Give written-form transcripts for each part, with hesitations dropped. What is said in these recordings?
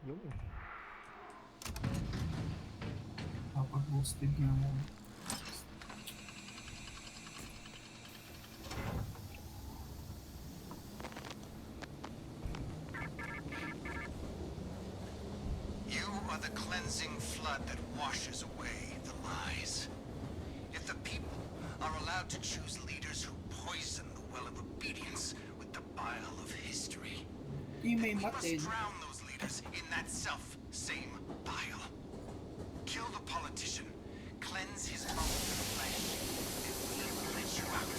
Yung. Kapag-boosted nga mo. You are the cleansing flood that washes away the lies. If the people are allowed to choose leaders who poison the well of obedience with the bile of history, Yung may we mat must eh. drown those leaders in that self-same bile. Kill the politician, cleanse his bones and flesh, and we will let you out.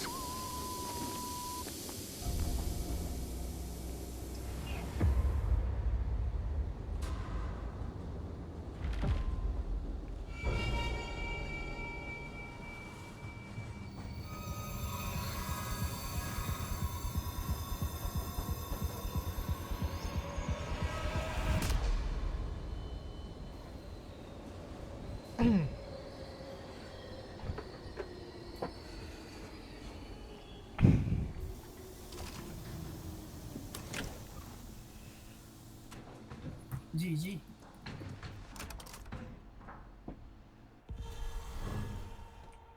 GG.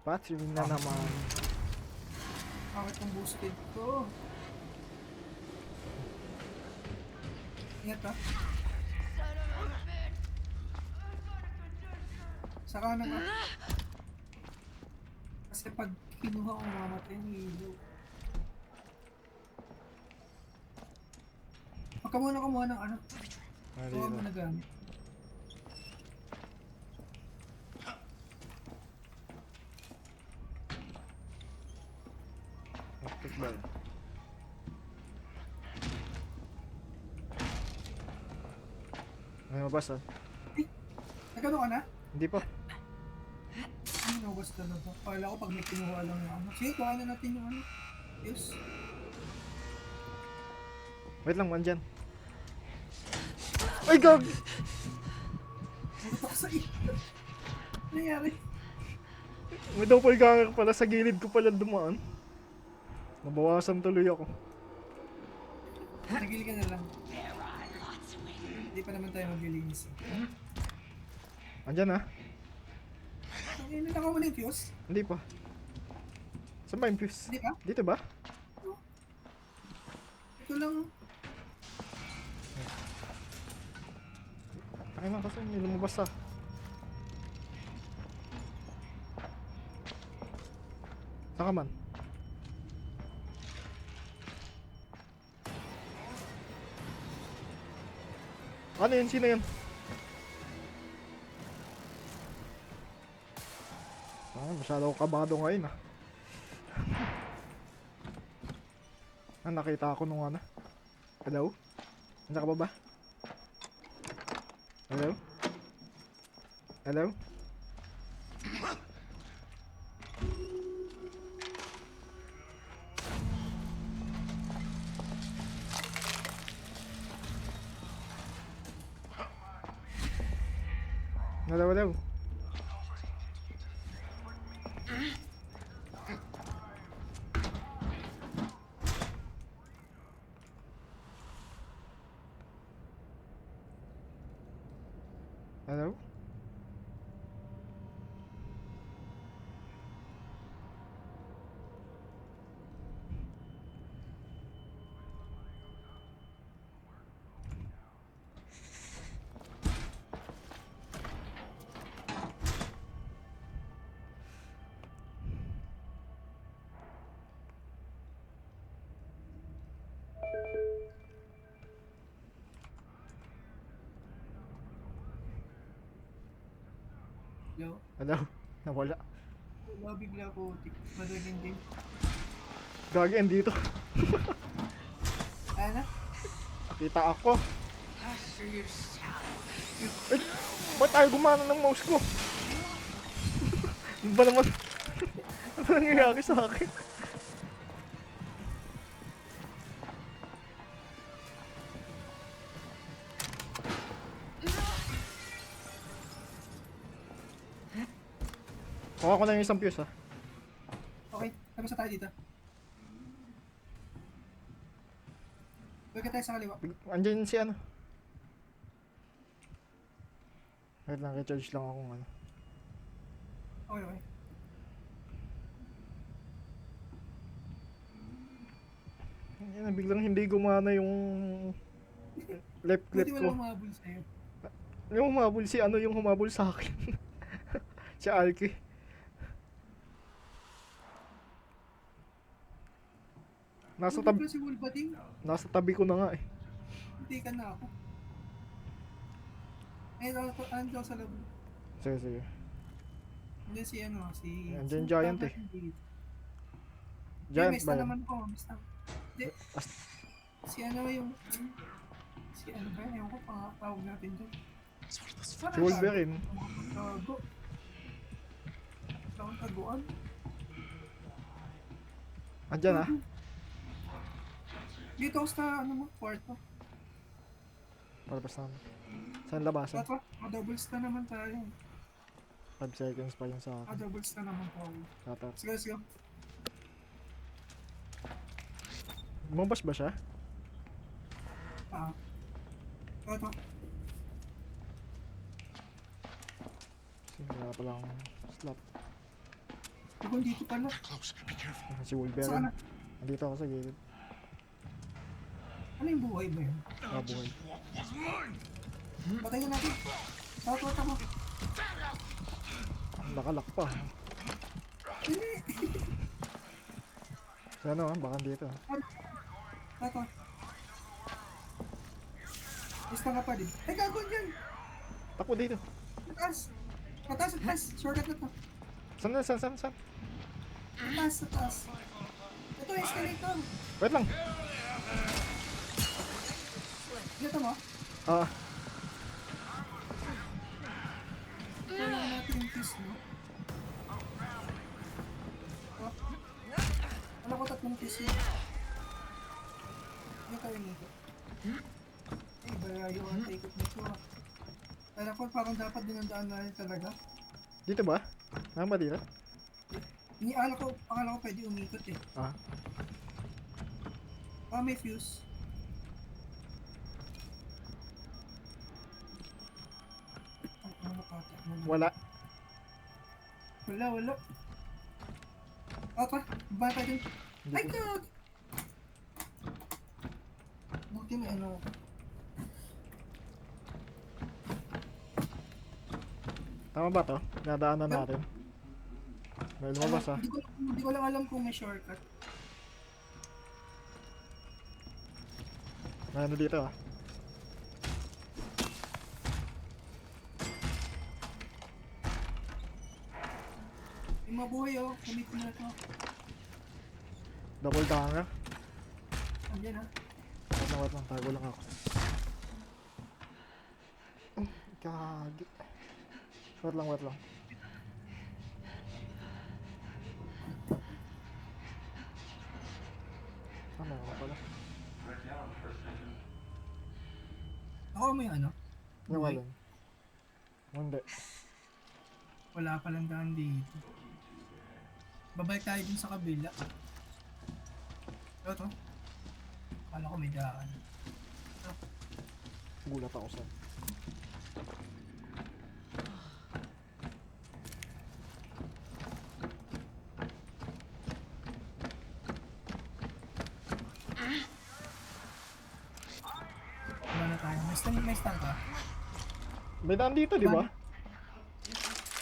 Battery na naman. Bakit ang boosted ko? Ingat ha. Sa kanan ka. Kasi pag kinuha ko mamatay ng ilo. Pagka muna kumuha ng ano. Kuha mo na gamit. Electric bell. May mabasa. Nagano ka na? Hindi pa. Ano nabas ka na ba? Kala ko pag may kinuha lang yung ano. Sige, kuha na natin yung ano. Yes. Wait lang, andyan. Ay, gag! Buto ka sa iyo. Ano nangyari? May doppelganger pala sa gilid ko pala dumaan. Nabawasan tuloy ako. Nagili ka na lang. Hindi pa naman tayo maglilinis. Andyan ha? Ay, nalakaw mo na yung fuse? Hindi pa. Saan ba yung fuse? Hindi pa? Dito ba? Ito lang. Takin na kasi may lumabas ha. Saan ka man? Ano yun? Sino yun? Masyado ako kabado ngayon ah. Nakita ako nung ano. Hello? Nandiyan ka ba ba? Hello? Hello? Hello, hello? Hello? Hello? Hello? Nawala. Wala bigla ko. Madaling din. Gagi, dito. Ano? Kita ako. Eh, ba't tayo gumana ng mouse ko? Ano ba naman? Ano nangyayari sa akin? Kuha ko na yung isang fuse ha. Okay, tapos na tayo dito. Balik tayo sa kaliwa. Andyan si ano. Wait lang, recharge lang ako ng ano. Okay, okay. Yan, biglang hindi gumana yung left click Buti ko. wala umabol sa'yo. Yung humabol si ano yung humabol sa akin. Si Alki. Nasa Ano tabi, ba si Wolverine? nasa tabi ko na nga eh. Hindi ka na ako. Eh, ano sa labo? Sige, sige. Andiyan si ano, si... Andiyan si- giant eh. Giant May ba yan? naman po, basta. Hindi. Si ano yung... Si ano ba yun? Ewan ko pa tawag natin dyan. Si Wolverine. Tago. Saan taguan? Andyan ah. Dito ako sa ano mo, kwarto. Palabas namin. Saan labasan? Tato, doubles na naman tayo. 5 seconds pa yun sa akin. Doubles na naman po. Tata. Let's go, let's go. Lumabas ba siya? Ah. Tato. Sige, wala palang slot. Ako dito pala. Close. Be careful. Ayan, si Saan Wolverine. na? Andito ako sa gilid. Ano yung buhay ba yun? Nabuhay. Patayin natin. Tato, tato. Nakalak pa. Hindi. Si ano ah, baka dito ah. Tato. Basta ka pa din. Ay, gagawin dyan. Takbo dito. Taas. Taas, taas. Shortcut na to. Saan na? Saan? Taas, taas. Ito, escalator. Wait lang. Dito mo. Ah, Ito lang natin yung kiss, no? Oh. Wala ko tatlong kiss yun. Ano tayo nito? Ay, balayo ang taikot nito. Alam ko, parang dapat dinandaan na rin talaga. dito ba? Tama ba dito? Akala ko pwede umikot eh. Ah, Ah, may fuse. Ano nakata? wala. Wala. Okay, bata din. Ay, Dito. God! Buti may ano. Tama ba to? Nadaanan natin. May lumabas ah. Hindi ko lang alam kung may shortcut. May ano dito ah. Yung mabuhay oh, gamitin mo na ito. Double hanger. Andiyan ha. Wait lang. Tago lang ako. Kagi. Wait lang. Tama ako pala. Ako may ano? Yung Buhay? alin. Hindi. Wala palang daan dito. Babalik tayo dun sa kabila. Ito. Akala ko may daan. Gulat ako sa. Wala na tayo. May stun ka? May daan dito, di ba?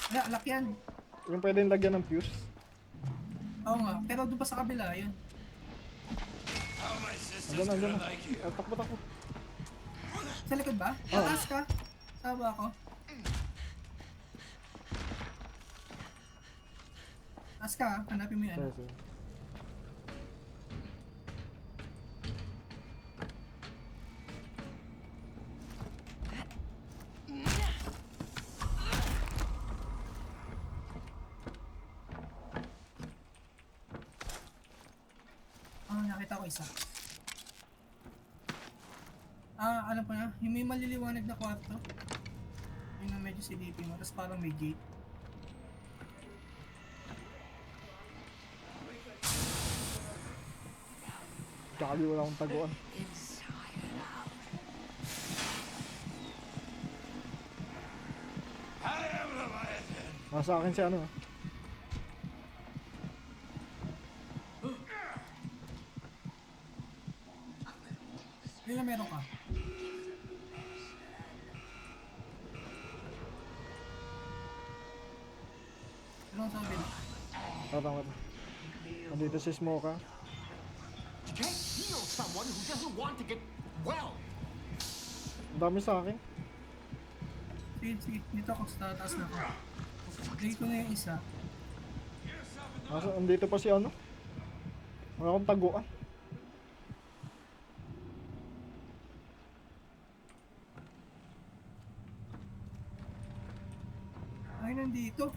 Wala, lock yan. Yung pwedeng lagyan ng fuse. Oo nga, pero doon pa sa kabila, yun. Andyan na. Takbo. Sa likod ba? Taas ka? Saan ba ako? Taas ka ha? Hanapin mo yung ano. Sige. Nakita ko isa. Alam ko na, yung may maliliwanag na kwarto. Yun ang medyo silipin mo, tapos parang may gate. Kagi wala akong taguan. Nasa akin si ano. Ilan meron ka? Anong sabi na? Tama. Nandito si Smoka. Can't heal someone who doesn't want to get well. Ang dami sa akin. Sige. Dito ako sa taas na ako. Dito na yung isa. Nandito pa si ano. Wala akong taguan. Ay, nandito.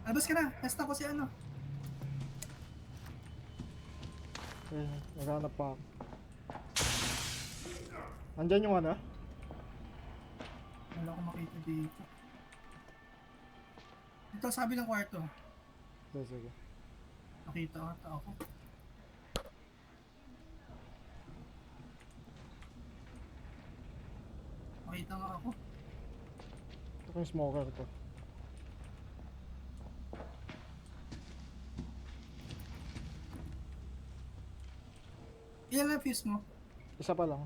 Labas ka na. Testa ko si ano. Naghanap pa ako. Nandyan yung ano? Wala ko makita dito. Ito sabi ng kwarto. Sige. Nakita ata ako. Makita nga ako. Ito yung smoker ko. Ilan na fuse mo? Isa pa lang.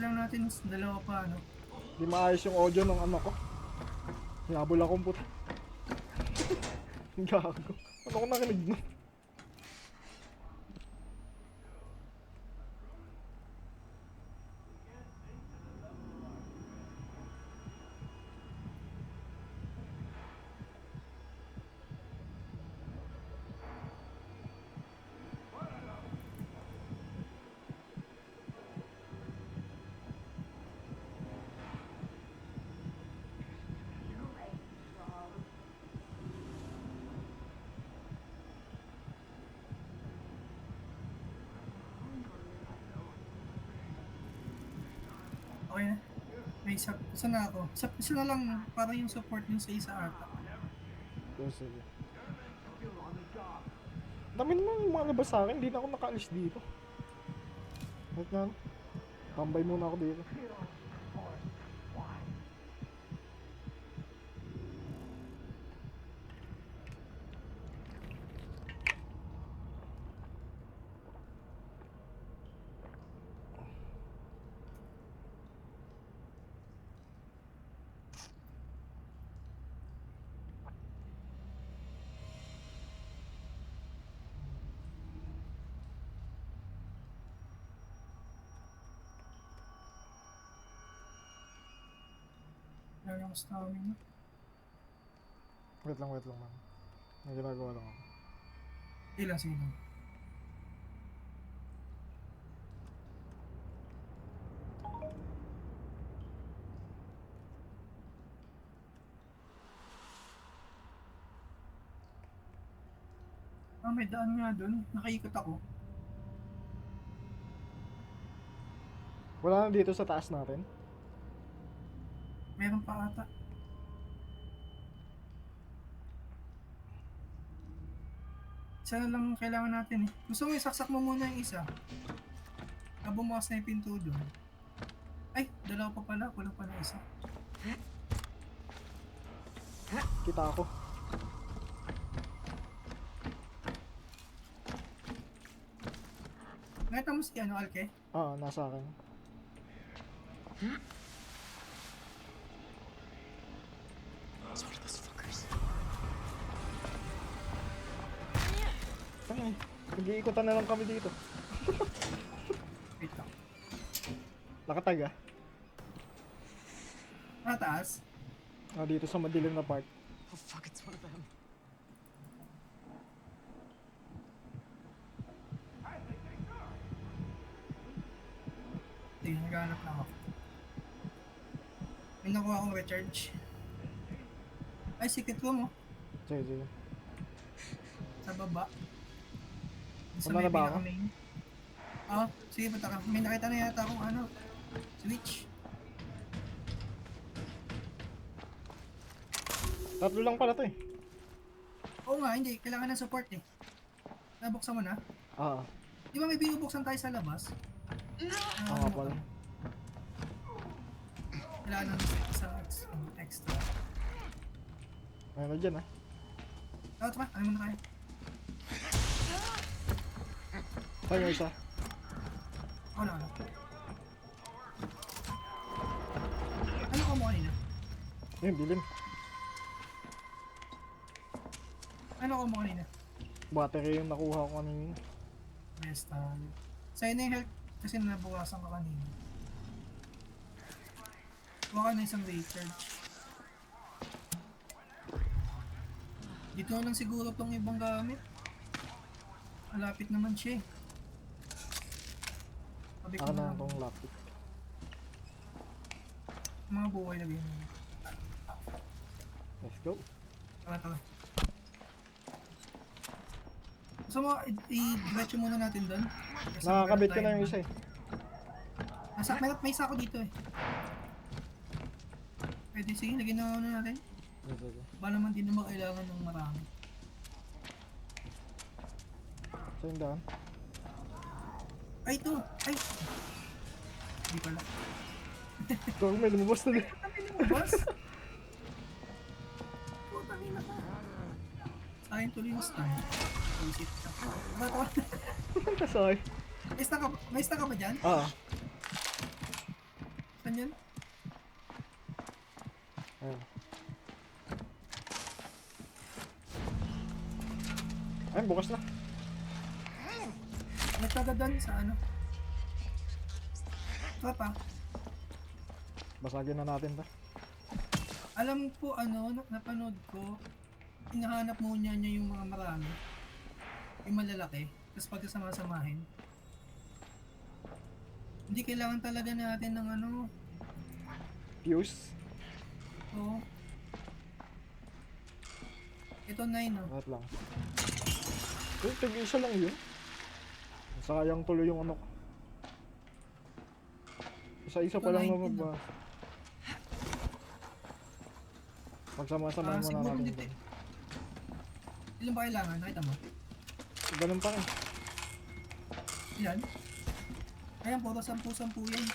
Alam natin, dalawa pa ano. Di maayos yung audio ng ano ko. Hinabol akong puti. Gago. Ano ko nakinig mo? Okay na. May isa na ako. Isa na lang para yung support yung sa isa ata. Sige. Dami naman yung mga labas sa akin. Hindi na ako nakaalis dito. Wait nga. Tambay muna ako dito. Lalo ko stamina. Wait lang man. May ginagawa lang ako. Ilan sige lang. May daan nga doon. Nakaikot ako. Wala na dito sa taas natin. Meron pa ata. Isa na lang kailangan natin eh. Gusto mo isaksak mo muna yung isa. Bumukas na yung pinto doon. Ay, dalawa pa pala. Kulang pa na isa. Kita ako. Nakita mo si ano, Alke? Nasa akin. Ay, nag-iikutan na lang kami dito. Wait lang. Nakatag ah. Taas? Dito sa madilim na part. Oh fuck, it's one of them. Sige, naghahanap lang ako. May nakuha akong recharge. Ay, secret room oh. Sige. Sa baba. Sa Wala may na ba ako? pinaka-main. Sige, punta ka. May nakita na yata akong ano. Switch. Tatlo lang pala to eh. Oo nga, hindi. Kailangan ng support eh. Nabuksan mo na. Di ba may binubuksan tayo sa labas? Oo nga pala. Kailangan sa extra. Ano dyan ah? Tara, ano muna tayo? Saan yung isa? Ako na. Ano ko mo kanina? Ayun, bilin. Ano ko mo kanina? Battery yung nakuha ko kanina. Mestal. Sa'yo na yung health kasi nabukasan ka kanina. Huwag ka na isang recharge. Dito na lang siguro tong ibang gamit. Malapit naman siya eh. Sabi ko Ako na na lang. itong laptop. Mga buhay na ganyan. Let's go. Tara. Gusto mo, i-diretso muna natin doon? Kasi Nakakabit ko meron na yung tayong- isa eh. May isa ako dito eh. Pwede, sige, lagyan na muna natin. Sige. Ba naman din naman kailangan ng marami. So yung daan. Ay, ito! Ay! Hindi pala. Ito, may lumabas na din. Boss? Putang ina ka. Sa akin tuloy yung stun. Isip ka. Ba't Sorry. may stack ka ba dyan? Ah, Saan yan? ayun. Ayun, bukas na. Nagkagadan sa ano? Papa, Basagin na natin to. alam ko ano, napanood ko, hinahanap muna niya yung mga marami. Yung malalaki, tapos pagkasama-samahin. Hindi kailangan talaga natin ng ano, Fuse. oo. Ito 9 oh. Lahat lang. Uy, tag-isa lang yun. Sayang tuloy yung ano ko. Isa-isa pa lang Ito, naman 19 ba? Pagsama-samahin muna siguro natin. dito. Ilan ba kailangan? Nakita mo? Ganun pa rin. Ilan? Ayan, puro 10-10 yan.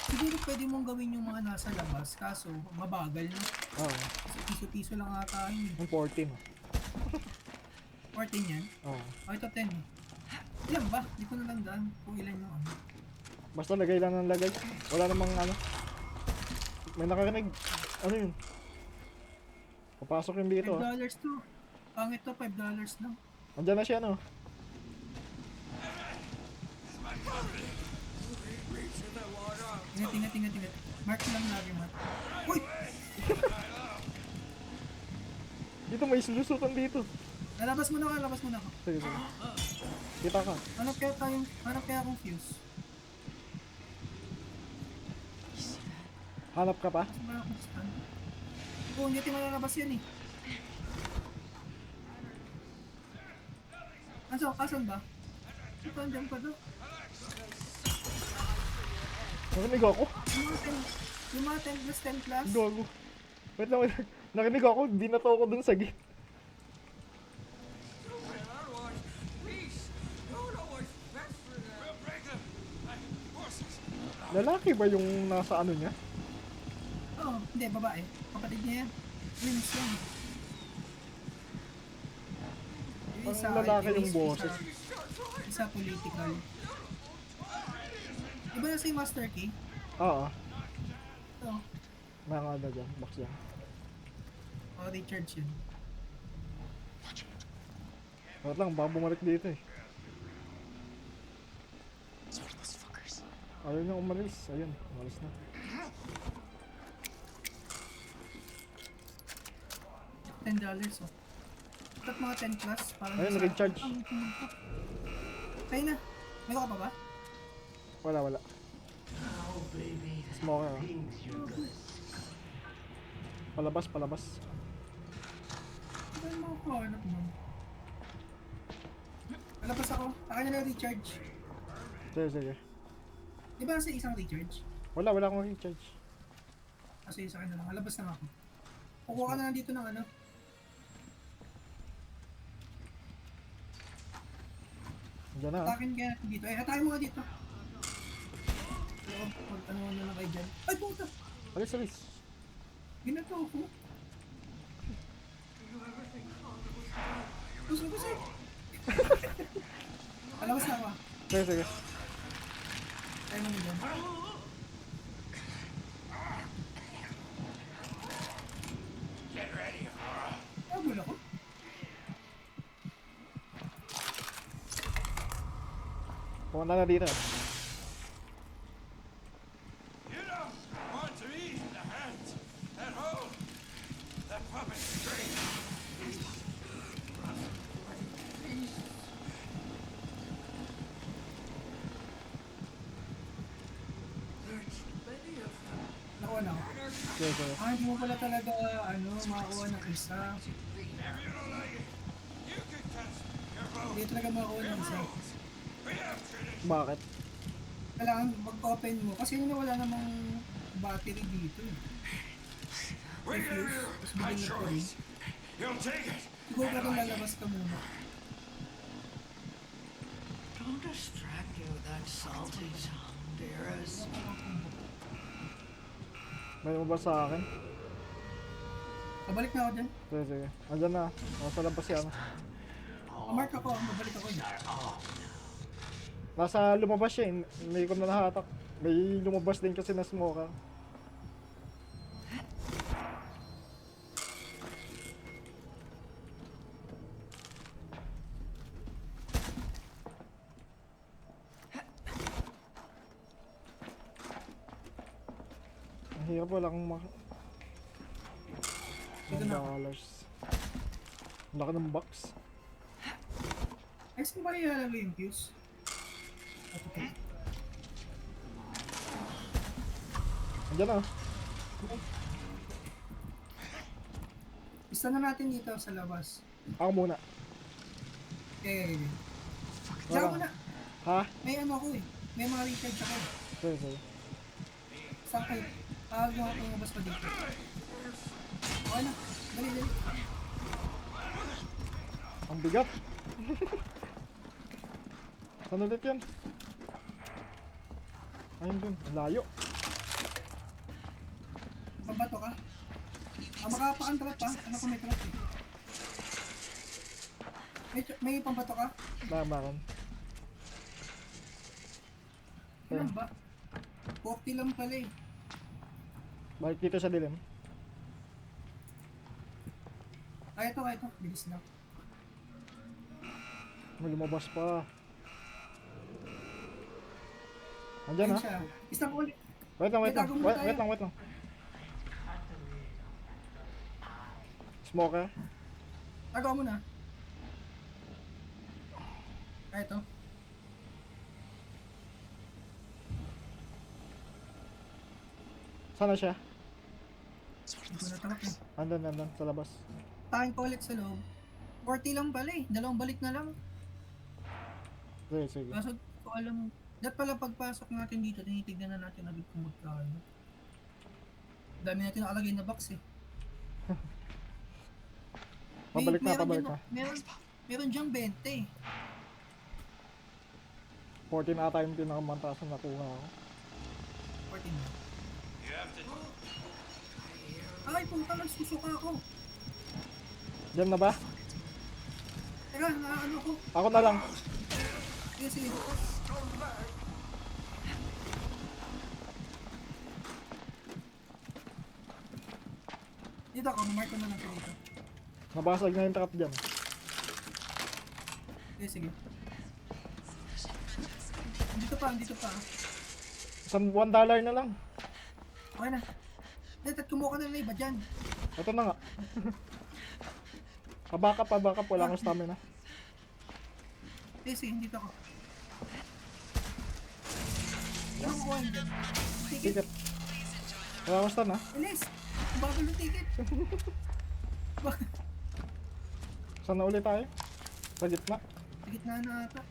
Siguro pwede mong gawin yung mga nasa labas, kaso mabagal na. Oo. Kasi piso-piso lang ata yun. Yung 14. 14 yan. Oo. O ito 10 eh. Ilan ba? Di ko nalandaan kung ilan yung ano. Basta lagay lang ng lagay. Wala namang ano. May nakarinig. Ano yun? Papasok yung dito ah. $5 to. Pangit to, $5 lang. Andyan na siya no. Ingat. Mark lang lagi, Mark. Uy! Dito may sulusutan dito. Lalabas mo na ako. Sige. Kita ka. Hanap kaya akong fuse. Hanap ka pa? Kasi wala akong stun. Oo, hindi natin malalabas yan eh. Asan ba? Ito, andyan pa daw. Narinig ako. Yung mga 10 plus 10 plus. Gago. Wait lang. Narinig ako. Binato ako dun sa gate. Lalaki ba yung nasa ano niya? Oo, hindi, babae. Kapatid niya yan. Twins yan. Yung Ang lalaki yung boses. Isa political. Iba na si Master Key? Oo. Ito. Mga ano dyan. Box dyan. O, recharge yun. Wait lang. Baka bumalik dito eh. Ayaw niya umalis. Ayun. Umalis na. $10 oh. At mga 10 plus. Parang Ayun, nasa- recharge. Kaya na. Meron ka pa ba? Wala. Smoker ah. Palabas. Ano mo ako? Hanap mo. Palabas ako. Akin na lang recharge. Sige. Di ba kasi isang recharge? Wala akong recharge. Kasi sa akin na lang. Alabas na ako. Kukuha ka na lang dito ng ano. Diyan na. Atakin kaya natin dito. Ay, atakin mo nga dito. Loob, magtanungan na lang kayo dyan. Ay, puta! Alis, alis. Ginato ako. Gusto ko sa'yo. Alawas na ako ah. Sige, sige. Tayo mo dyan. Nabul ako. Pumunta na dito. You don't want to eat the hand that hold that puppet string. Nakuha na ako. Sige, sige. Ah, hindi mo pala talaga, makakuha ng isa. If you don't like it, you can cast your vote. Hindi talaga makakuha ng isa. We have tradition. Bakit? Kailangan mag-open mo. Kasi yun wala namang battery dito. eh. We give you Tapos a bigyan mo pa rin. choice. You'll take it. Siguro ka rin lalabas ka muna. Don't distract you with that salty tongue, dearest. May lumabas sa akin. Pabalik na ako dyan. Sige, sige. Andyan na. Nasa labas si ano. Mark ako, mabalik ako dyan. Nasa lumabas siya eh. Hindi ko na nahatak. May lumabas din kasi na smoker. Ang hirap wala kang Dito na ako. $1. Ang laki ng box. Ay, saan ba ilalagay yung fuse? Okay. Andyan na. Isa na natin dito sa labas. Ako muna. Okay. Wala. Diyan mo na. Ha? May ano ako eh. May mga recharge ako. Sige, sige. Saan kayo? Gawa ko yung labas pa dito. Okay na. Dali, dali. Ang bigat. Saan ulit yan? Ayun dun. Ang layo. Pambato ka. Makapakan-trap pa. Ano ko may trap eh. May pambato ka? Meron. Ilan ba? 40 lang pala eh. Balik dito sa dilim. Kaya to. Bilis lang. May lumabas pa. Andyan Ayun ha? siya. Isa ko ulit. Wait lang. May tago muna tayo. Wait lang. Smoker. Tagaw mo na. Kaya to. Sana siya? Hindi ko natakot eh. Andun. Sa labas. Takin ko ulit sa loob. 40 lang pala eh. Dalawang balik na lang. Sige. Kaso ko alam. Dapat pala pagpasok natin dito, tinitignan na natin agad kung magkano. Dami natin nakalagay na box eh. Pabalik na. Meron dyang 20 eh. 14 ata yung pinakamantaas na nakuha ko. 14 na. Ay, punta nagsusuka ako. Diyan na ba? Teka, naano ko. Ako na lang. Sige. Dito ako, mark ko na lang siya dito. Nabasag na yung trap dyan. Sige. Dito pa. Isang $1 na lang. Okay na. Dito, kumuha ka na ng iba dyan. Ito na nga. Pabakap. Wala akong stamina. Sige, dito ako. Ano ko kuha dyan? Ticket. Ticket. Wala akong stam ha. Alis! Ang bagal ng ticket. Saan na ulit tayo? Sa gitna. Sa gitna na ata.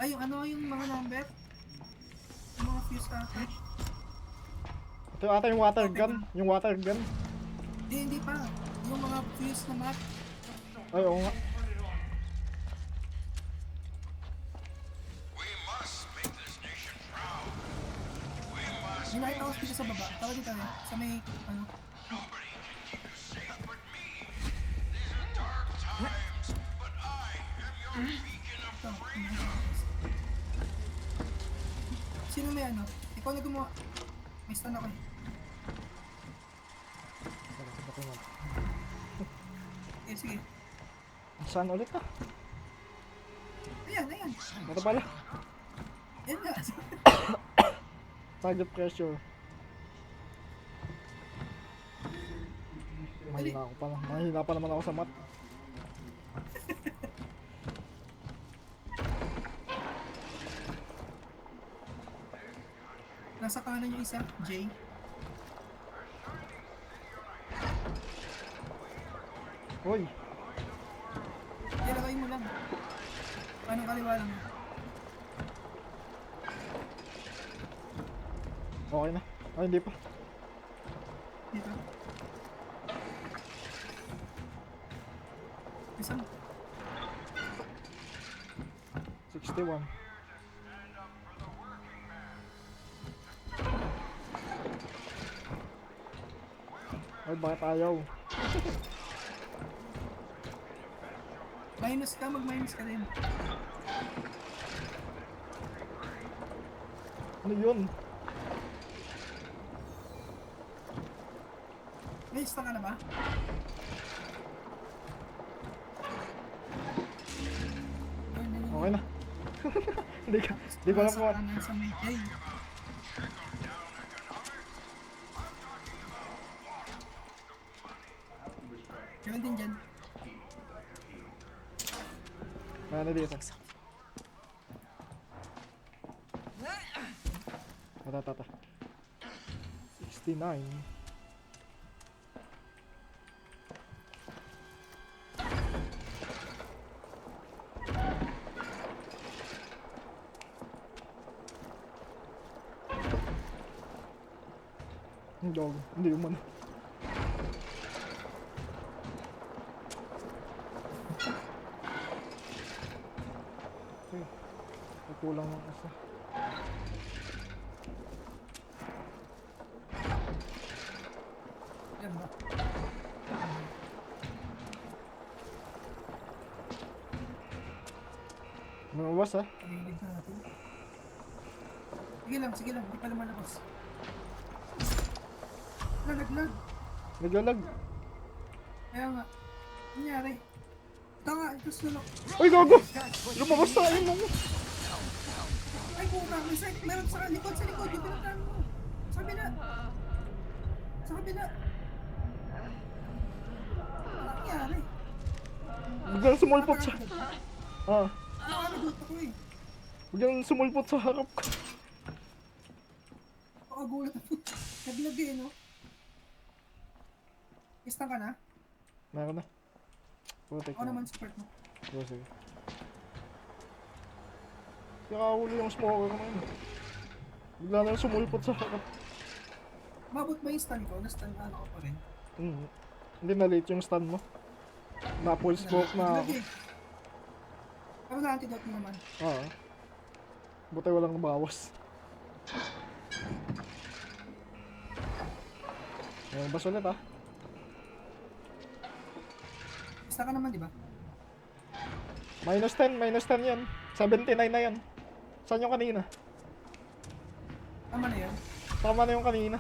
Ay, yung mga number? Yung mga fuse ata. Ito ata yung water gun. Yung water gun. Hindi pa. Yung mga fuse na map. Ay, oo nga. sa baba. Tawa dito eh. Sa may, ano. Ito, sino may ano? Ikaw na gumawa. May stun ako eh. Ako naman. Sige. Saan ulit ah? Ayan, ayan. Ito pala. Ayan nga. Target pressure. Mahina ako pala. Mahina pa naman ako sa mat. Nasa kanan yung isa, Jay. Hoy! Ilagay mo lang. Anong kaliwa lang? Okay na. Ay, hindi pa. Dito. Isang. 61. Ay, bakit ayaw? Minus ka, mag-minus ka din. Ano yun? May stun ka na ba? Ayun, ayun. Okay na. Hindi ko alam Nasa kung kanan sa may Jay. Kevin din dyan. ano dito. Tata. 69. Dog, hindi yung mana. Okay. Kulang ng isa. Yan ba? Mawas ha. Pagigid na natin. Sige lang, hindi pala malabas. Naglag. Naglalag. Kaya nga. Nangyari. Ito nga, ito sulok. Ay, gago! Lumabas sa akin mo. Ay, puta, meron sa likod, yung pinagdaan mo. Sa kabila. Sa kabila. Ano nangyari? Biglang sumulpot sa... Ah, Nakakadot ako eh. biglang sumulpot sa harap ko. Pakagulat ako. Naglag eh, no? Istang ka na? Meron na. Protect Ako naman support mo. Sige. Nakahuli yung smoker na yun. Bigla na yung sumulpot sa harap. Mabot ba yung stun ko? Na-stun ano ko pa rin? Hindi na late yung stun mo. Na full smoke na ako. Naglag eh. Pero na antidote mo naman. Buti walang nabawas. Ayun, bas ulit ah. Basta ka naman, di ba? Minus 10 yan. 79 na yan. Saan yung kanina? Tama na yan. Tama na yung kanina.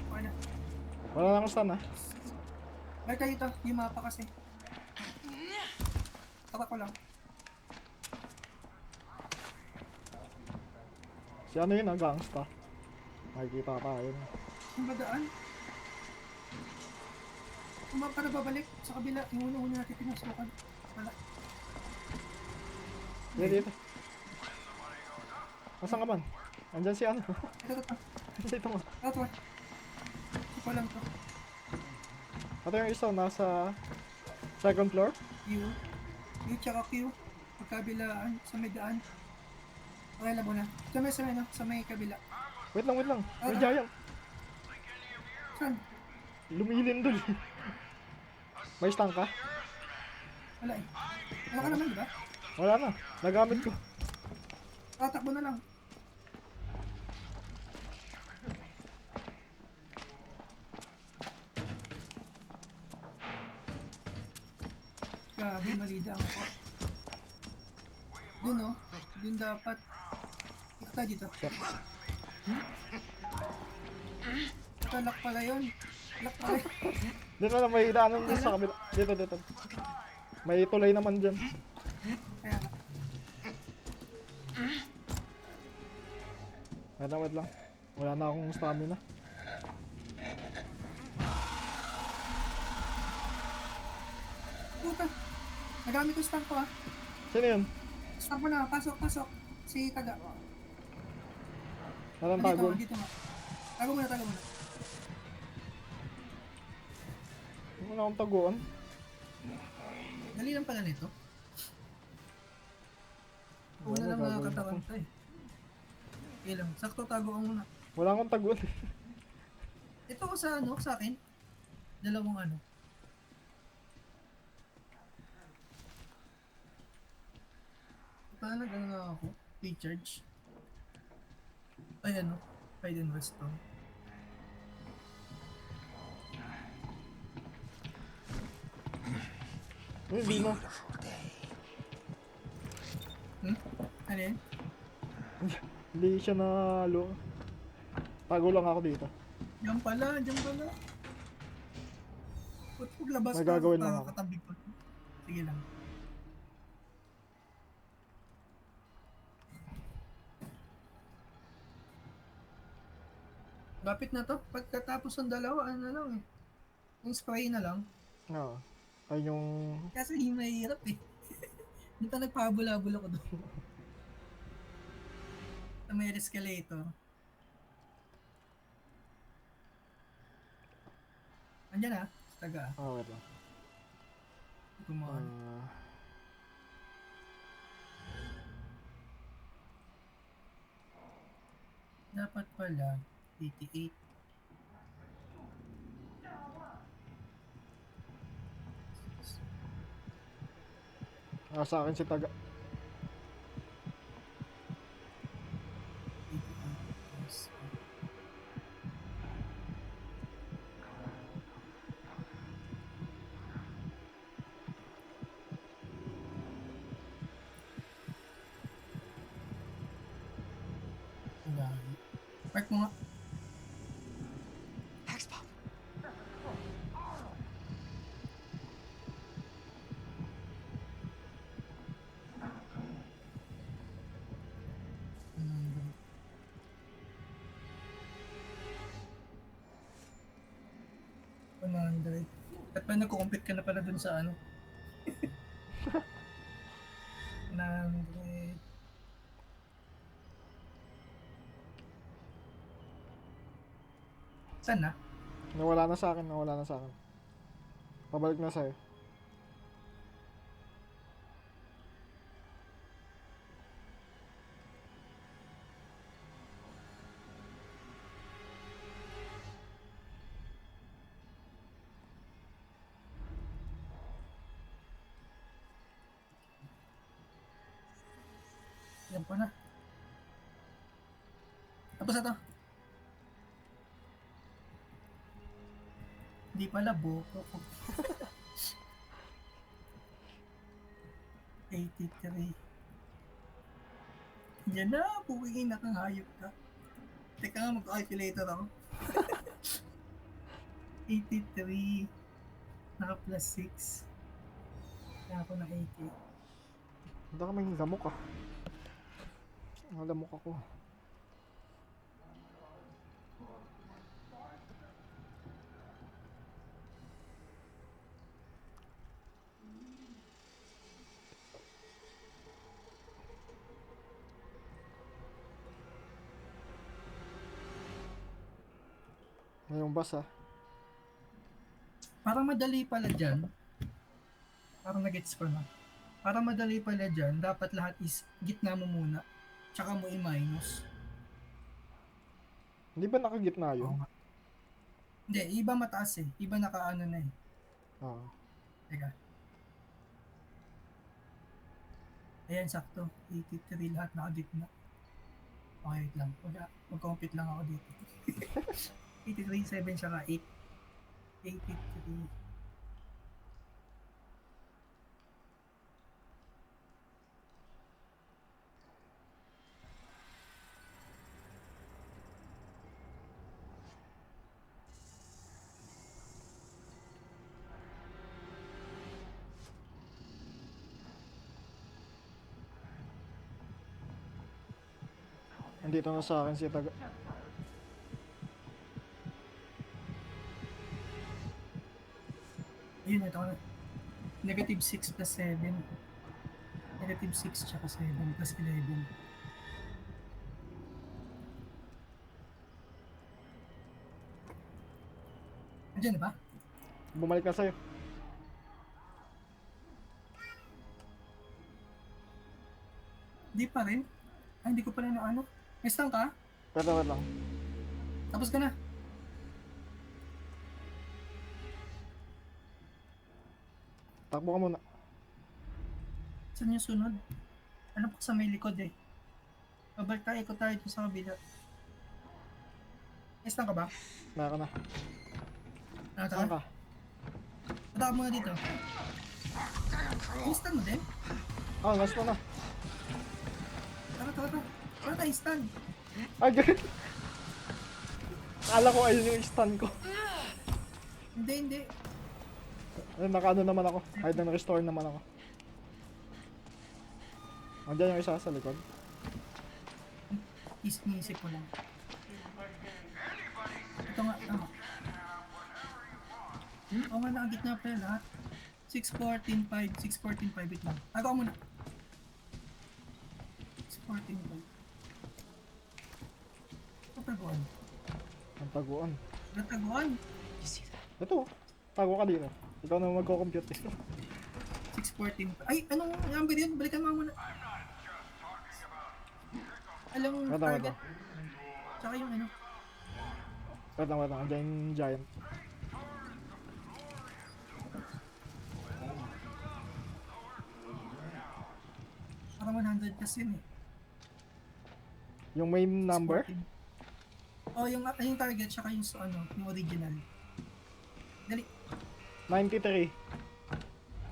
Okay na. Wala na akong stun ah. Balik tayo dito. Yung mapa kasi. Tatak ko lang. Si ano yun ah, gangsta. Makikita pa yun. Yung badaan. Kung mapa na babalik sa kabila, yung una-una natin pinasukan. Wala. Hindi dito. Nasaan ka man? Andyan si ano. Ito. Dito mo. Ito. Ito pa lang to. Ito yung isa, nasa second floor. U tsaka Q. Pagkabilaan sa may daan. Okay, labo na. Sa may kabila. Wait lang. May giant. Saan? Lumilindol. May stun ka? Wala eh. Wala ka naman, di ba? Wala na. Nagamit ko. Tatakbo na lang. Grabe, mali lang ako. Dun oh. Dun dapat. Ito tayo dito. Ito, lock pala yun. Lock pala yun. Dito na may daanan din sa kabila. Dito. May tulay naman dyan. Kaya nga. Wait lang. Wala na akong stamina. Puta. Nagamit ko stank ko ah. Sino yun? Stank mo na. Pasok. Si Taga. Walang Dito tago. nga, dito nga. Tago muna. Wala akong taguan. Dali lang pala nito. Una lang gagawin nakakatawan to eh. Okay lang. Sakto tago ka muna. Wala akong taguan. Ito ko sa sa akin. Dalawang ano. Paano na ako? Recharge. Ay ano. Hide and restore. Hindi na. Ano yun? Hindi siya nalo. Tago lang ako dito. Diyan pala. Ba't paglabas May gagawin lang ako. katabi ko? Sige lang. Lapit na to. Pagkatapos ng dalawa, ano na lang eh. Yung spray na lang. Oo. Ay yung... Kasi yung mahirap eh. Dito nagpahabol-habol ako doon. Sa may escalator. Andyan ah. Taga. Wait lang. Gumawa. Dapat pala 88. Sa akin si Taga. 88. Park mo nga. X-Pop. $100. At pa nagko-compete ka na pala dun sa ano? 100. Saan na? Nawala na sa akin. Pabalik na sa'yo. Yan pa na. Tapos na to. Hindi pala buko ko. 83. Yan na, puwingin na kang hayop ka. Teka nga, mag-calculator ako. 83. Naka plus 6. Kaya ako na 80. Hindi ka may lamok ah. Lamok ako. Ngayong bus ah. Parang madali pala dyan. Parang nag-gets ko na. Parang madali pala dyan, dapat lahat is gitna mo muna. Tsaka mo i-minus. Hindi ba nakagitna yun? Oo nga. Hindi, iba mataas eh. Iba nakaano na eh. Oo. Teka. Ayan, sakto. 83 lahat nakagitna. Okay, wait lang. Mag-compute lang ako dito. 83, 7 siya ka 8. 83. Andito na sa akin si Taga. Ayun, ito na. Negative 6 plus 7. Negative 6 tsaka 7 plus 11. Andiyan na ba? Bumalik na sa'yo. Hindi pa rin. Ay, hindi ko pala na ano. May stun ka? Wait lang. Tapos ka na. Takbo ka muna. Saan yung sunod? Ano pa sa may likod eh. Babalik tayo, ikot tayo dun sa kabila. May stun ka ba? Meron na. Ano Saan ka? ka? Punta ka muna dito. May stun mo din? Ah, last mo na. Tara. Wala tayo stun. Ay, ganun. Akala ko ayun yung stun ko. Hindi. Ay, nakaano naman ako. Kahit na restore naman ako. Andiyan yung isa sa likod. Isip ko lang. Ito nga, tama. Oo nga, nakagit na pala lahat. 6, 14, 5, 6, 14, 5, wait lang. Agaw muna. 6, 14, 5. Ito taguan. Ang taguan. Ito taguan. Ito, tago ka dito. Ikaw na magko-compute dito. 6, 14, 5. Ay, anong number yun? Balikan mo muna. Alam mo, Wait target. lang. Tsaka yung ano. Wait lang. Andiyan yung giant. Parang 100 plus yun eh. Yung main number? 14. Oh, yung target, tsaka yung ano, yung original. Dali. 93.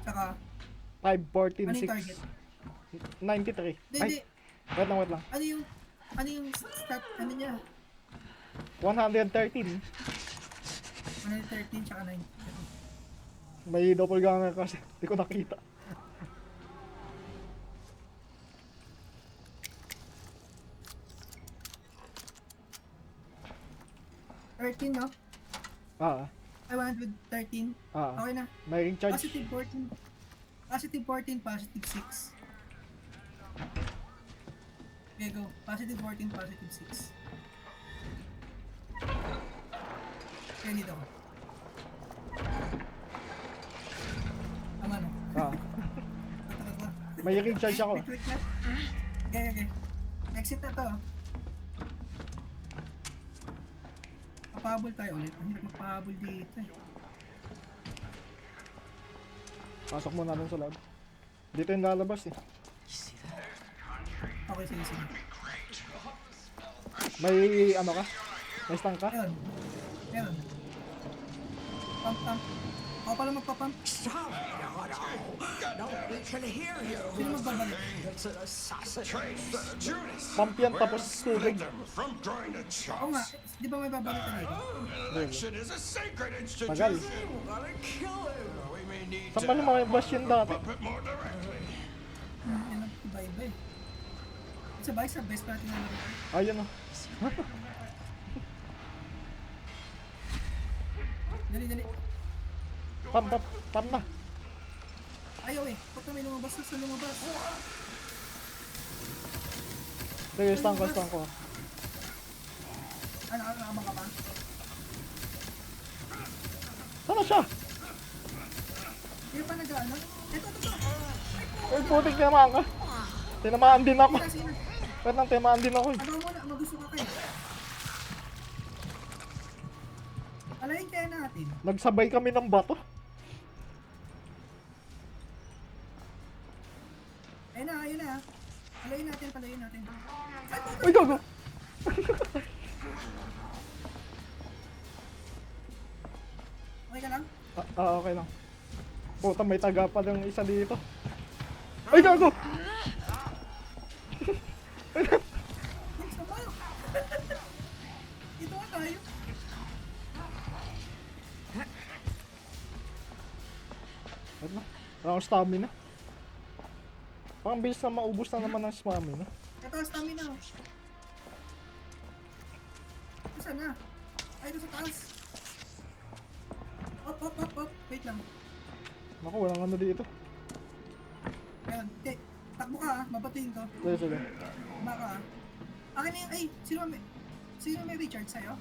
Tsaka, 5, 14, ano yung 6. target? 93. Hindi. Ay, wait lang. Ano yung stat, ano niya? 113. 113 tsaka 9. May doppelganger kasi. Hindi ko nakita. No? Ah, Ay, 113. ah. Okay na. May ring charge. Positive 14. Positive 14, positive 6. Okay, go. Positive 14, positive 6. Okay, dito ko. Tama na. Ah, Tara. may ring charge ako. Wait na. Okay. Exit na to. Papahabol tayo ulit. Ang hirap magpahabol dito eh. Pasok muna dun sa loob. Dito yung lalabas eh. Okay, sige. May ano ka? May stun ka? Meron. Pump. Ako pala magpapump. Stop! No, we can hear you. Sino magbabalik? It's an assassin. Judas! Pump yan tapos tubig. From drawing the Oo nga, chops. di ba may babalik ka dito? Election is a sacred Tagal. institution. Gotta kill him. We may need Saan pa naman may boss yun dati? puppet more directly. Yan ang iba-iba eh. Sa best natin na laro. Ayun oh. Dali. Pump na. Ayaw eh. Pagka may lumabas na sa lumabas. Sige, stun ko. Ano, nakabang ka pa? Sana siya? Hindi pa nag-ano? Ito. Ay, putik tinamaan ka. Tinamaan din ako. Sino? Wait lang, tinamaan din ako eh. Agaw mo na, magusto ka kayo. Alayin kaya natin. Nagsabay kami ng bato. Ayun na. Palayin natin. Uy, gago. Okay ka lang? Okay lang. Puta, may taga pa yung isa dito. Ay, gago! Yes, naman. Dito nga tayo. Wait na. Wala akong stamina. Parang bilis na maubos na naman ng stamina. Ito, stamina. Saan na? Ay, doon sa taas. Up. Wait lang. Naku, walang ano dito. Ayan. Takbo ka mabatiin ko. Sige. Baka akin na yung, ay, sino may recharge sa'yo?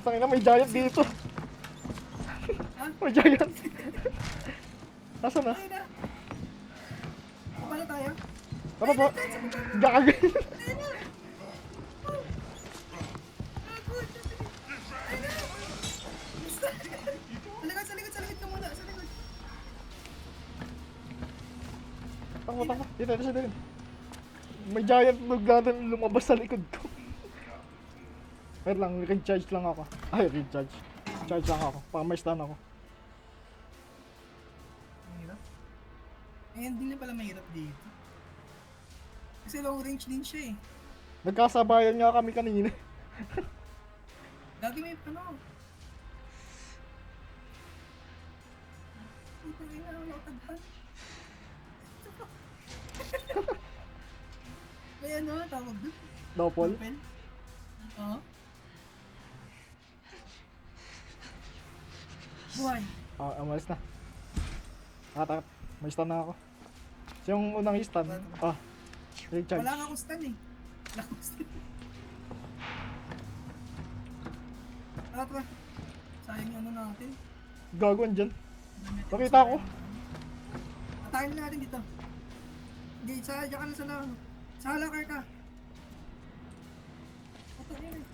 Tangina, may giant dito. Ha? May giant. Nasaan na? Ay na. Paano tayo? Ano po? Gagay. Ay na. Oh. Agod. Ay na. Basta. Sa likod ka muna, sa likod. Takbo. Dito siya din. May giant nagladan lumabas sa likod ko. Wait lang, recharge lang ako. Ay, recharge. Charge lang ako. Para may stun ako. Mahirap. Eh, hindi na pala mahirap dito. Kasi long range din siya eh. Nagkasabayan nga kami kanina. Lagi may ano. Ito rin na, wala ko taghan. May ano, tawag doon? Doppel. Open? Oo. Buhay. Umalis na. Takot. May stun na ako. So, yung unang stun. Recharge. Wala nga akong stun eh. Wala akong stun. Tara. Sayang yung ano natin. Gagawin dyan. Nakita ko. Atakin na natin dito. Hindi, diyan ka na sa lang. Sa halakar ka. Ito yun eh.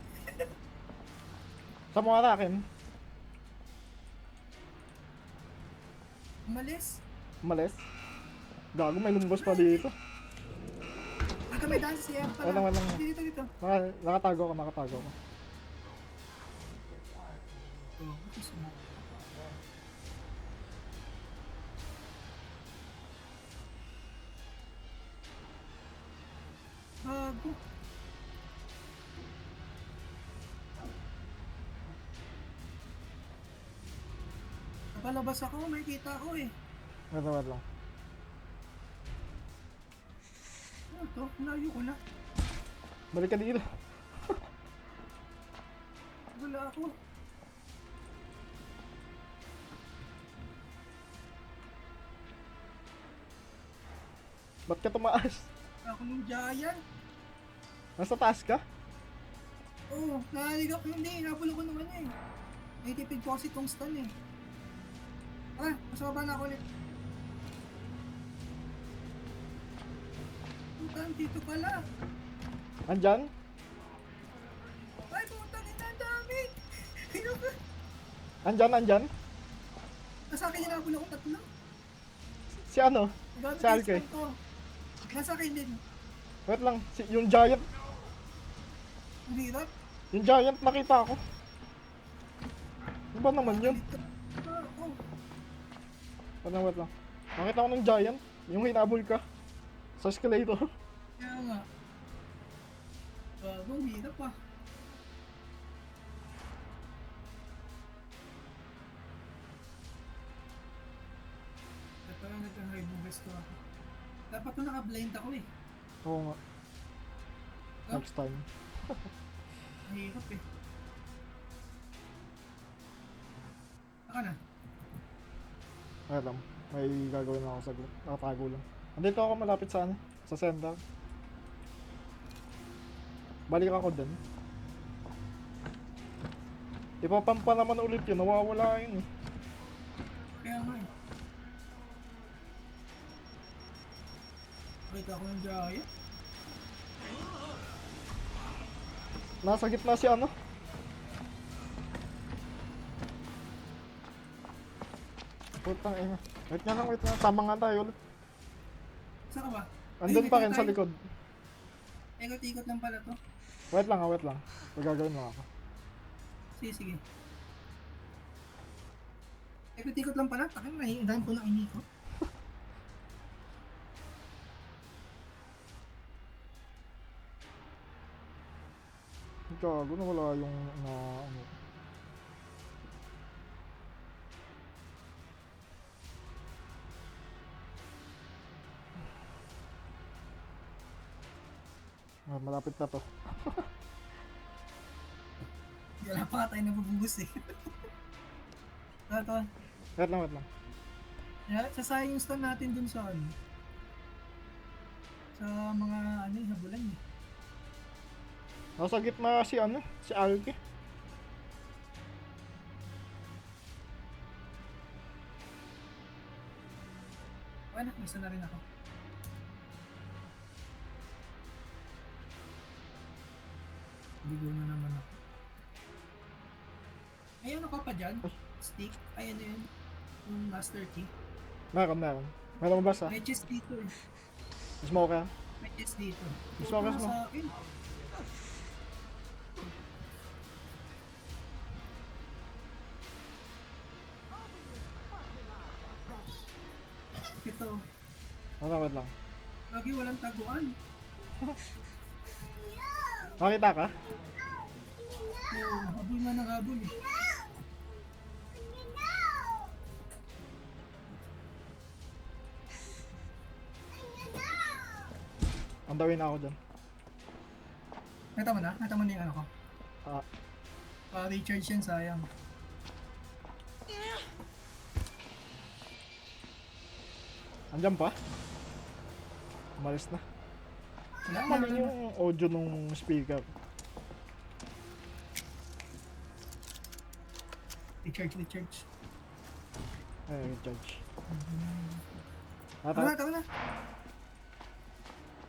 Sa mga akin. Umalis. Umalis. Gago, may lumabas pa dito. Dito may dance si Em pala. Wala. Dito. Nakatago ko. Oh, ito smoke. Bago. Napalabas ako, may kita ako eh. Wait lang. Ano to? Layo ko na. Balik ka dito. Wala ako. Ba't ka tumaas? Ako ng giant. Nasa taas ka? Oo, nahaliga ko hindi. Nabulo ko naman eh. Natipid ko kasi tong stun eh. Mas baba na ako ulit. Putang, dito pala. Andyan? Ay, putang ina, ang dami. Andyan? Nasa akin yung nabulo ko tatlo. Si ano? Gamit Si Alke. yung stun ko. Nasa akin din. Wait lang, yung giant. Ang hirap. Yung giant nakita ko. Ano ba naman yun? Dito. Oh. Wait lang. Nakita ko ng giant. Yung hinabol ka. Sa escalator. Kaya nga. Bago, ang hirap ah. Ito lang nag-hide ng gusto ako. Dapat ko naka-blind ako eh. Oo nga. Next time. Mahirap eh. Aka na. Wait lang. May gagawin ako sa group. Nakatago lang. Andito ako malapit sa ano? Sa center. Balik ako dun. Ipapampa naman ulit yun. Nawawala yun eh. Kaya nga eh. Nakita ko ng giant. Nasa gitna si ano? Putang ina. Wait nga. Tama nga tayo ulit. Saan ka ba? Andun Ay, pa may rin sa tayo. likod. Ikot-ikot lang pala to. Wait lang. Magagawin mo ako. Sige. Ikot-ikot lang pala. Takin na, dahil ko na inikot. Gago na wala yung na ano. Malapit na to. Wala pa nga tayo nabubus eh. Ito. Wait lang, wait lang. Sasayang yung stun natin dun sa ano. Sa mga ano habulan eh. Nasa gitna si ano, si Alki. Ano, isa na rin ako. Ligo na naman ako. Ay, ano ka pa dyan? Stick? Ay, ano yun? Yung master key. Meron, meron. Meron mo ba sa? May chest dito eh. Smoke ka? May chest dito. Gusto ko, gusto ko. Sa akin. Ito. Wait lang. Lagi walang taguan. Makita ka? Oo, habol nga ng habol eh. Andawin na ako dyan. Nakita mo na? Nakita mo na yung ano ko? Ah, Recharge yan, sayang. andyan pa? Umalis na. Wala na, Mali wala na. yung audio nung speaker. Recharge. Ay, charge. Tama na, tama na.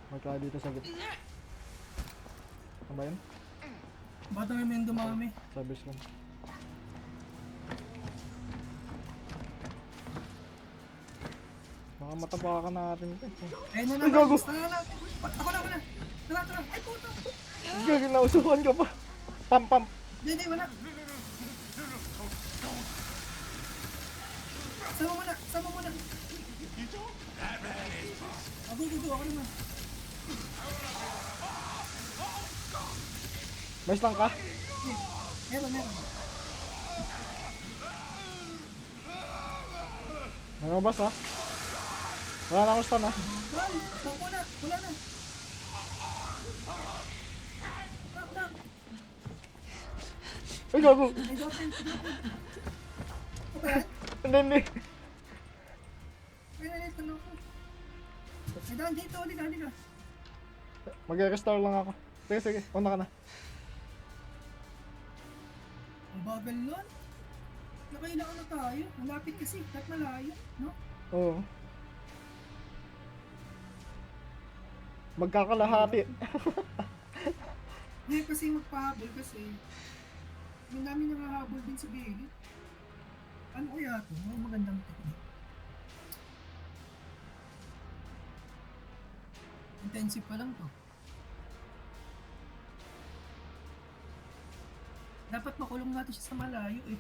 Magka dito sa gitna. Ano ba yun? Bata nga may dumami. Sabis ko. Baka matapakan natin ito. Ayun na Ay, gago. Tara na. Ako na. Tara. Ay, puto. Gagi, nausuhan ka pa. Pam. Hindi, wala. Sama mo na. Go, ako naman. May stun ka? Meron. Nangabas ha? Wala na akong stun ha? Wala na. Knock. Ay, gago! Ay, dopen. Ano ba yan? Hindi. Ay, nalito na ako. Ay, daan dito, halika. Mag-restore lang ako. Sige, una ka na. Ang bagal nun. Nakailangan na tayo. Malapit kasi, kahit malayo, no? Oo. Magkakalahati. Hindi kasi magpahabol kasi. Yung namin nangahabol din sa gilid. Ano kaya ito? May magandang technique. Intensive pa lang to. Dapat makulong natin siya sa malayo eh.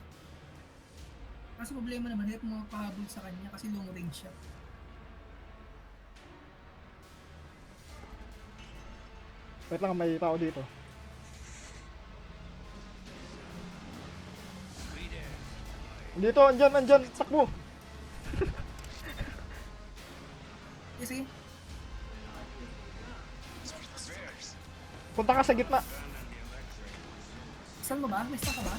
Kasi problema naman, hirap mga pahabol sa kanya kasi long range siya. Wait lang, may tao dito. Dito, andyan, takbo. Sige. Punta ka sa gitna. Saan mo ba? May stun ka ba?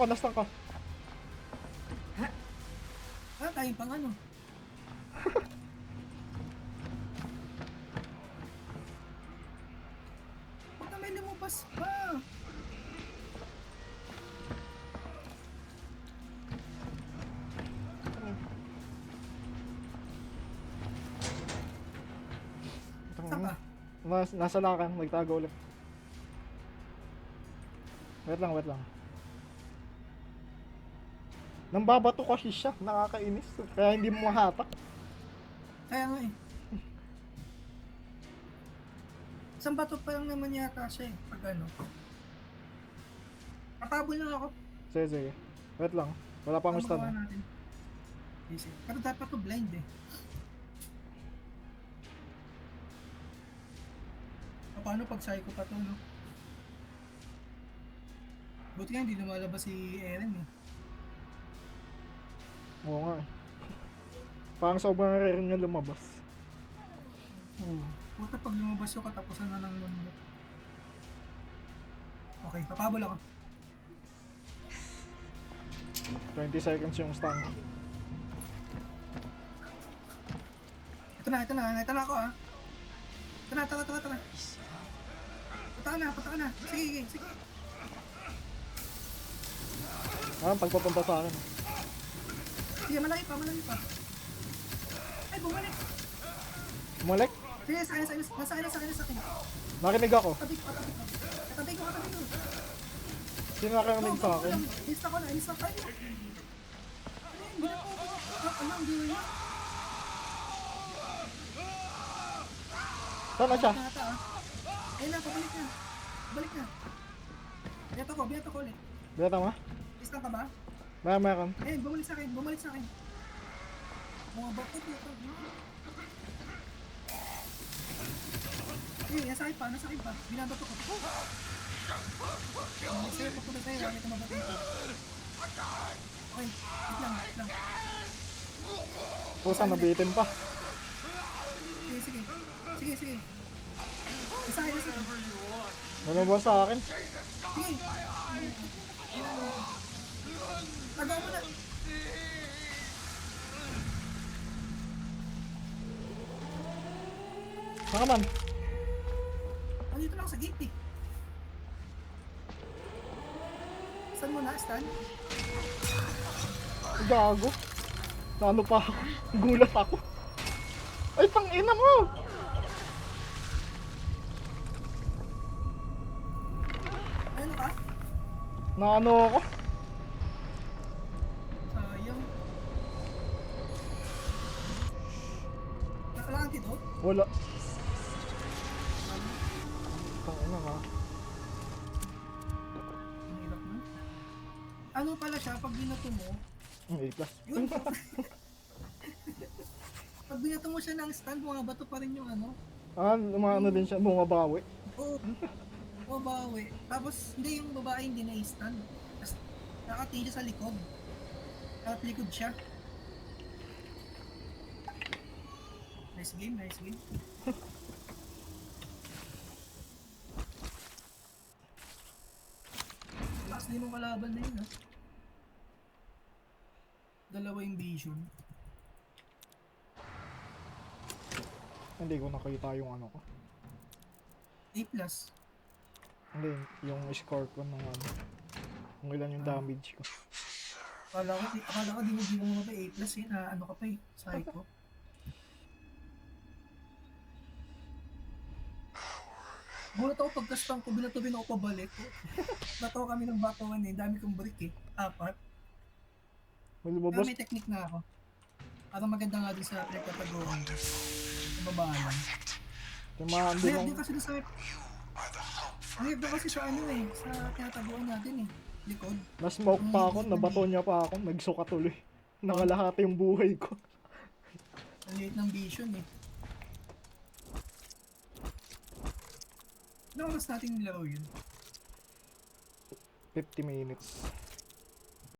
Nastan ko. Ah, tayo pang ano? Huwag na may lumabas pa. Saan ka? Nasa lakan, magtago ulit. Wait lang. Nang babato kasi siya, nakakainis. Kaya hindi mo mahatak. Kaya nga eh. Isang bato pa lang naman yata siya eh. Pag ano. Patabol lang ako. Sige. Wait lang. Wala pang Ano stun. magawa natin? Easy. Pero dapat to blind eh. Paano pag psycho pa to, no? Buti nga hindi lumalabas si Eren eh. Oo nga eh. Parang sobrang rare niya lumabas. Puta pag lumabas yung katapusan na ng mundo. Okay, papabol ako. 20 seconds yung stun. Ito na ako ah. Tara. Punta ka na. Sige. Pagpapunta sa akin. Sige, malaki pa. Ay, bumalik. Bumalik? Sige, sa akin. Nakinig ako. Tabi ko. Sino nakinig sa akin? Lista ko na. Ay, hindi na po. Ang gawin. Saan na siya? Nata ah. Ayun na, balik na. Biyato ko ulit. Beta mo? Lista ka ba? Meron. Eh, bumalik sa akin. Mga bakit ito. Eh, nasa akin pa. Binabato ko. Sa'yo, papunta sa'yo. Wala ito mabato ito. Okay, wait lang. Pusa, nabitin pa. Sige. Isa akin. Ano ba sa akin? Sige. Tagaw mo na. Saan ka man? Andito lang sa gate eh. Saan mo na, Stan? Gago. Ano pa ako? Gulat ako. Ay, tangina mo! Ano ka? Naano ako? Sayang. Wala antidote? Wala. Tangina ka. Ang hirap na. Ano pala siya, pag binato mo, A+. yun pa. Pag binato mo siya ng stand, mga bato pa rin yung ano. Umano din siya, bumabawi. Oo. Babawi. Tapos, hindi yung babae hindi na-stand. Tapos, nakatili sa likod. At likod siya. Nice game. Last din yung kalaban na yun, ha? Dalawa yung vision. Hindi ko nakita yung ano ko. A+. Hindi, yung score ko ng ano. Kung ilan yung damage ko. Akala ko di mo pa A+, eh. Na ano ka pa eh. Psycho. Gulat ako pagkastang ko, binatubin ako pabalik. Bato kami ng batuan eh. Dami kong brick eh. 4. May Pero lumabas. may technique na ako. Parang maganda nga din sa pinagtataguan. Mababalan. Timaan din Mayroon ang... din kasi sa... Mayroon din kasi sa ano eh. Sa tinataguan natin eh. Likod. Na-smoke pa ako, nabato niya pa ako, nagsuka tuloy. Nakalahati yung buhay ko. Ang liit ng vision eh. Ano oras natin nilaro yun? 50 minutes.